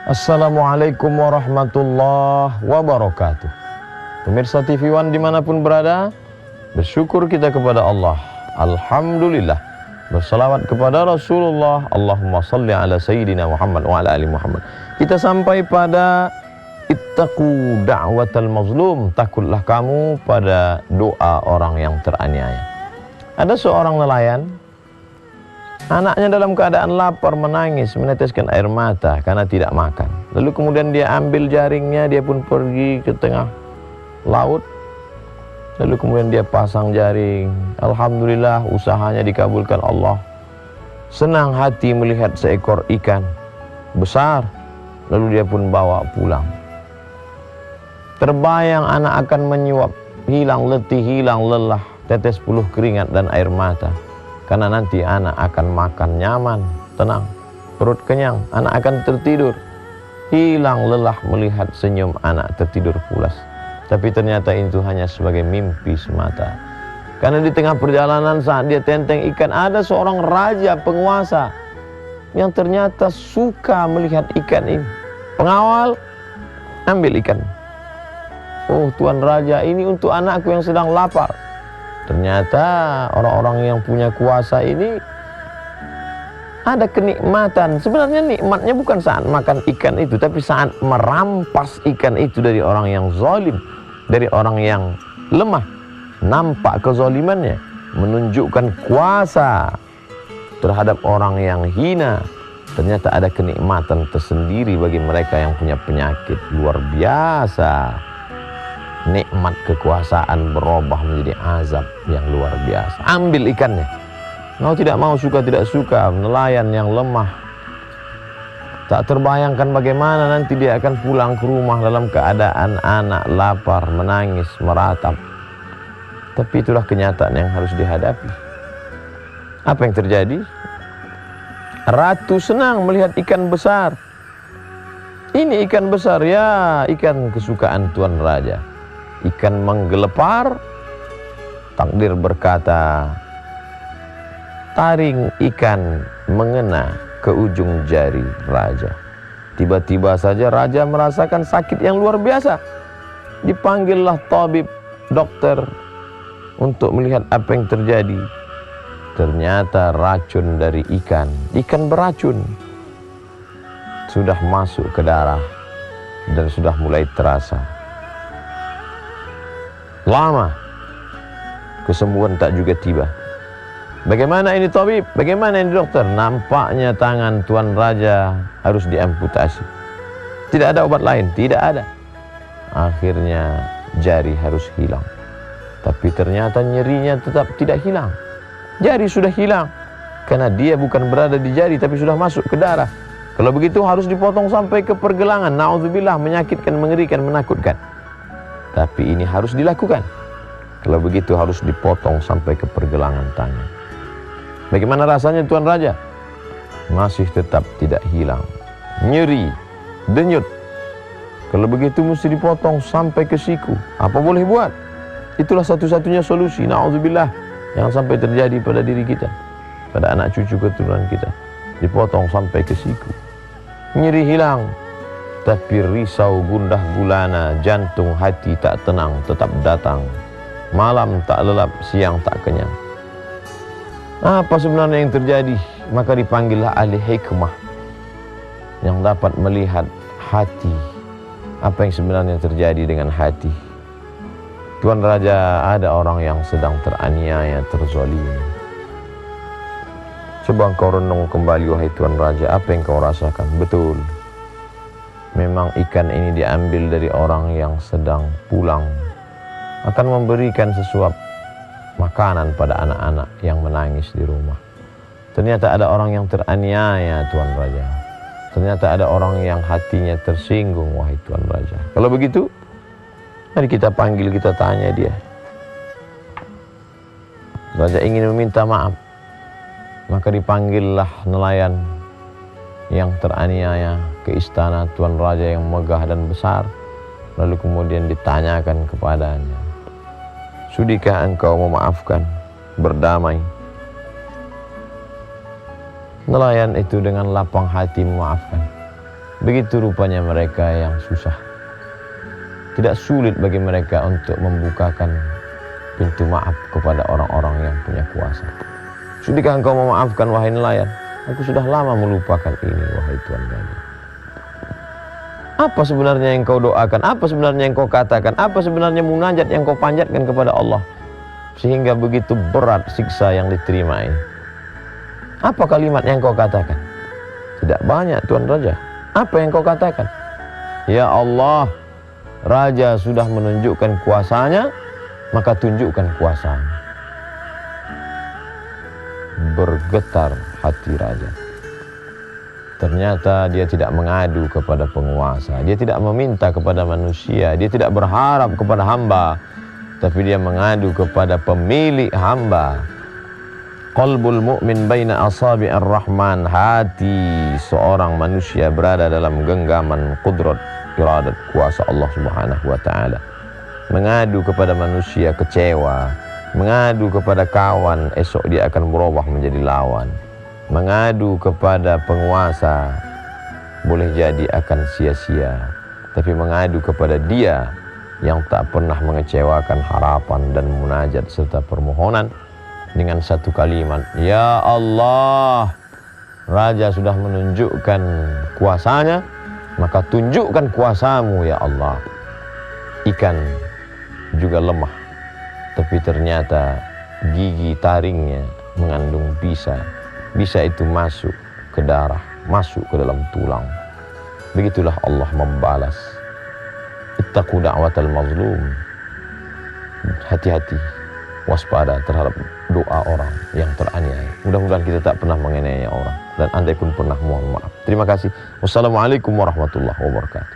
Assalamualaikum warahmatullahi wabarakatuh. Pemirsa TV One dimanapun berada, bersyukur kita kepada Allah. Alhamdulillah. Bersalawat kepada Rasulullah. Allahumma salli ala Sayyidina Muhammad wa ala ali Muhammad. Kita sampai pada ittaqu da'watal mazlum. Takutlah kamu pada doa orang yang teraniaya. Ada seorang nelayan, anaknya dalam keadaan lapar, menangis, meneteskan air mata karena tidak makan. Lalu kemudian dia ambil jaringnya, dia pun pergi ke tengah laut. Lalu kemudian dia pasang jaring. Alhamdulillah, usahanya dikabulkan Allah. Senang hati melihat seekor ikan besar. Lalu dia pun bawa pulang. Terbayang anak akan menyuap, hilang letih, hilang lelah, tetes puluh keringat dan air mata. Karena nanti anak akan makan nyaman, tenang, perut kenyang, anak akan tertidur. Hilang lelah melihat senyum anak tertidur pulas. Tapi ternyata itu hanya sebagai mimpi semata. Karena di tengah perjalanan saat dia tenteng ikan, ada seorang raja penguasa yang ternyata suka melihat ikan ini. Pengawal, ambil ikan. Oh, Tuan Raja, ini untuk anakku yang sedang lapar. Ternyata orang-orang yang punya kuasa ini ada kenikmatan. Sebenarnya nikmatnya bukan saat makan ikan itu, tapi saat merampas ikan itu dari orang yang zalim, dari orang yang lemah. Nampak kezalimannya, menunjukkan kuasa terhadap orang yang hina. Ternyata ada kenikmatan tersendiri bagi mereka yang punya penyakit luar biasa. Nikmat kekuasaan berubah menjadi azab yang luar biasa. Ambil ikannya. Mau tidak mau, suka tidak suka, nelayan yang lemah, tak terbayangkan bagaimana nanti dia akan pulang ke rumah dalam keadaan anak lapar, menangis, meratap. Tapi itulah kenyataan yang harus dihadapi. Apa yang terjadi? Ratu senang melihat ikan besar. Ini ikan besar, ya, ikan kesukaan Tuan Raja. Ikan menggelepar, takdir berkata, taring ikan mengena ke ujung jari raja. Tiba-tiba saja raja merasakan sakit yang luar biasa. Dipanggillah tabib, dokter, untuk melihat apa yang terjadi. Ternyata racun dari ikan, ikan beracun, sudah masuk ke darah dan sudah mulai terasa. Lama kesembuhan tak juga tiba. Bagaimana ini tabib? Bagaimana ini dokter? Nampaknya tangan Tuan Raja harus diamputasi. Tidak ada obat lain, tidak ada. Akhirnya jari harus hilang. Tapi ternyata nyerinya tetap tidak hilang. Jari sudah hilang karena dia bukan berada di jari tapi sudah masuk ke darah. Kalau begitu harus dipotong sampai ke pergelangan. Na'udzubillah, menyakitkan, mengerikan, menakutkan. Tapi ini harus dilakukan. Kalau begitu harus dipotong sampai ke pergelangan tangan. Bagaimana rasanya Tuan Raja? Masih tetap tidak hilang. Nyeri, denyut. Kalau begitu mesti dipotong sampai ke siku. Apa boleh buat? Itulah satu-satunya solusi. Na'udzubillah, jangan sampai terjadi pada diri kita, pada anak cucu keturunan kita. Dipotong sampai ke siku. Nyeri hilang. Tapi risau, gundah gulana, jantung, hati tak tenang, tetap datang. Malam tak lelap, siang tak kenyang. Apa sebenarnya yang terjadi? Maka dipanggillah ahli hikmah yang dapat melihat hati. Apa yang sebenarnya terjadi dengan hati? Tuan Raja, ada orang yang sedang teraniaya, terzalimi. Coba kau renung kembali, wahai Tuan Raja, apa yang kau rasakan? Betul, memang ikan ini diambil dari orang yang sedang pulang, akan memberikan sesuap makanan pada anak-anak yang menangis di rumah. Ternyata ada orang yang teraniaya, Tuan Raja. Ternyata ada orang yang hatinya tersinggung, wahai Tuan Raja. Kalau begitu, mari kita panggil, kita tanya dia. Raja ingin meminta maaf. Maka dipanggillah nelayan yang teraniaya ke istana Tuan Raja yang megah dan besar. Lalu kemudian ditanyakan kepadanya, sudikah engkau memaafkan, berdamai? Nelayan itu dengan lapang hati memaafkan. Begitu rupanya mereka yang susah. Tidak sulit bagi mereka untuk membukakan pintu maaf kepada orang-orang yang punya kuasa. Sudahkah engkau memaafkan wahai nelayan? Aku sudah lama melupakan ini wahai Tuan Raja. Apa sebenarnya yang kau doakan? Apa sebenarnya yang kau katakan? Apa sebenarnya munajat yang kau panjatkan kepada Allah? Sehingga begitu berat siksa yang diterima ini. Apa kalimat yang kau katakan? Tidak banyak Tuan Raja. Apa yang kau katakan? Ya Allah, Raja sudah menunjukkan kuasanya, maka tunjukkan kuasamu. Bergetar hati Raja. Ternyata dia tidak mengadu kepada penguasa, dia tidak meminta kepada manusia, dia tidak berharap kepada hamba, tapi dia mengadu kepada pemilik hamba. Qalbul mu'min baina asabi'ir rahman, hati seorang manusia berada dalam genggaman qudrat, iradat, kuasa Allah Subhanahu wa taala. Mengadu kepada manusia kecewa, mengadu kepada kawan esok dia akan berubah menjadi lawan. Mengadu kepada penguasa boleh jadi akan sia-sia, tapi mengadu kepada Dia yang tak pernah mengecewakan harapan dan munajat serta permohonan dengan satu kalimat, ya Allah, Raja sudah menunjukkan kuasanya, maka tunjukkan kuasamu ya Allah. Ikan juga lemah, tapi ternyata gigi taringnya mengandung bisa. Bisa itu masuk ke darah, masuk ke dalam tulang. Begitulah Allah membalas. Ittaqu da'watal mazlum. Hati-hati, waspada terhadap doa orang yang teraniaya. Mudah-mudahan kita tak pernah menganiaya orang, dan andai pun pernah, mohon maaf. Terima kasih. Wassalamualaikum warahmatullahi wabarakatuh.